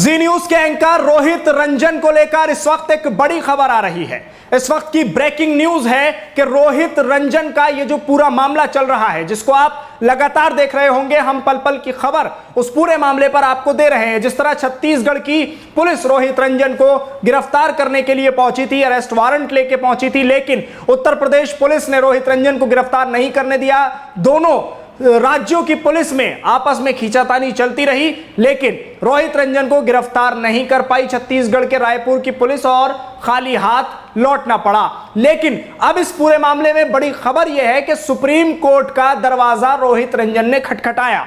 जी news के anchor Rohit Ranjan को लेकर इस वक्त एक बड़ी खबर आ रही है। इस वक्त की ब्रेकिंग न्यूज है कि रोहित रंजन का ये जो पूरा मामला चल रहा है, जिसको आप लगातार देख रहे होंगे, हम पल पल की खबर उस पूरे मामले पर आपको दे रहे हैं। जिस तरह छत्तीसगढ़ की पुलिस रोहित रंजन को गिरफ्तार करने के लिए पहुंची थी, अरेस्ट वारंट लेके पहुंची थी, लेकिन उत्तर प्रदेश पुलिस ने रोहित रंजन को गिरफ्तार नहीं करने दिया। दोनों राज्यों की पुलिस में आपस में खींचातानी चलती रही, लेकिन रोहित रंजन को गिरफ्तार नहीं कर पाई छत्तीसगढ़ के रायपुर की पुलिस और खाली हाथ लौटना पड़ा। लेकिन अब इस पूरे मामले में बड़ी खबर यह है कि सुप्रीम कोर्ट का दरवाजा रोहित रंजन ने खटखटाया।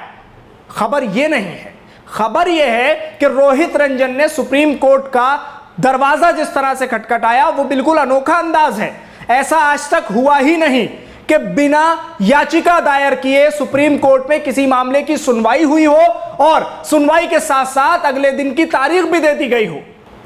खबर यह नहीं है, खबर यह है कि रोहित रंजन ने सुप्रीम कोर्ट का दरवाजा जिस तरह से खटखटाया वो बिल्कुल अनोखा अंदाज है। ऐसा आज तक हुआ ही नहीं कि बिना याचिका दायर किए सुप्रीम कोर्ट में किसी मामले की सुनवाई हुई हो और सुनवाई के साथ साथ अगले दिन की तारीख भी दे दी गई हो।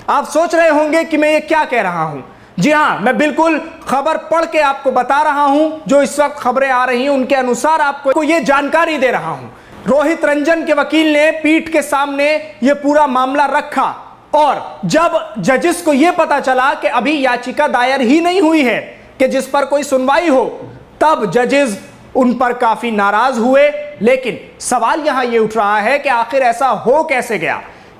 आप सोच रहे होंगे कि मैं ये क्या कह रहा हूं। जी हां, मैं बिल्कुल खबर पढ़ के आपको बता रहा हूं। जो इस वक्त खबरें आ रही हैं उनके अनुसार आपको ये जानकारी दे रहा हूं। रोहित रंजन के वकील ने पीठ के सामने ये पूरा मामला रखा और जब जजेस को यह पता चला कि अभी याचिका दायर ही नहीं हुई है कि जिस पर कोई सुनवाई हो, तब जजेस उन पर काफी नाराज हुए। लेकिन सवाल यहां यह उठ रहा है कि आखिर ऐसा हो कैसे गया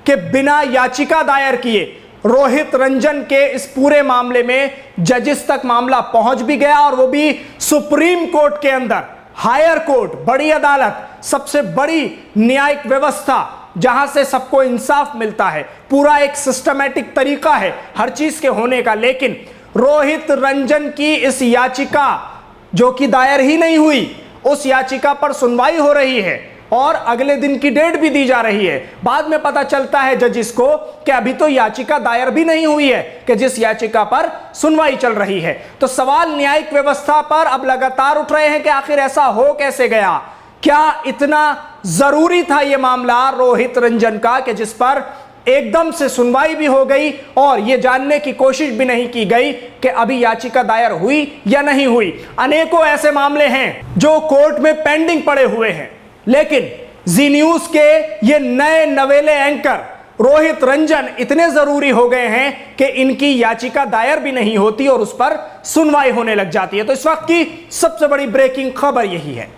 कि बिना याचिका दायर किए रोहित रंजन के इस पूरे मामले में जजेस तक मामला पहुंच भी गया, और वो भी सुप्रीम कोर्ट के अंदर। हायर कोर्ट, बड़ी अदालत, सबसे बड़ी न्यायिक व्यवस्था जहां से सबको इंसाफ मिलता है, पूरा एक सिस्टमैटिक तरीका है हर चीज के होने का। लेकिन रोहित रंजन की इस याचिका जो कि दायर ही नहीं हुई, उस याचिका पर सुनवाई हो रही है और अगले दिन की डेट भी दी जा रही है। बाद में पता चलता है जजिस को कि अभी तो याचिका दायर भी नहीं हुई है कि जिस याचिका पर सुनवाई चल रही है। तो सवाल न्यायिक व्यवस्था पर अब लगातार उठ रहे हैं कि आखिर ऐसा हो कैसे गया। क्या इतना जरूरी था यह मामला रोहित रंजन का कि जिस पर एकदम से सुनवाई भी हो गई और यह जानने की कोशिश भी नहीं की गई कि अभी याचिका दायर हुई या नहीं हुई। अनेकों ऐसे मामले हैं जो कोर्ट में पेंडिंग पड़े हुए हैं, लेकिन जी न्यूज के ये नए नवेले एंकर रोहित रंजन इतने जरूरी हो गए हैं कि इनकी याचिका दायर भी नहीं होती और उस पर सुनवाई होने लग जाती है। तो इस वक्त की सबसे बड़ी ब्रेकिंग खबर यही है।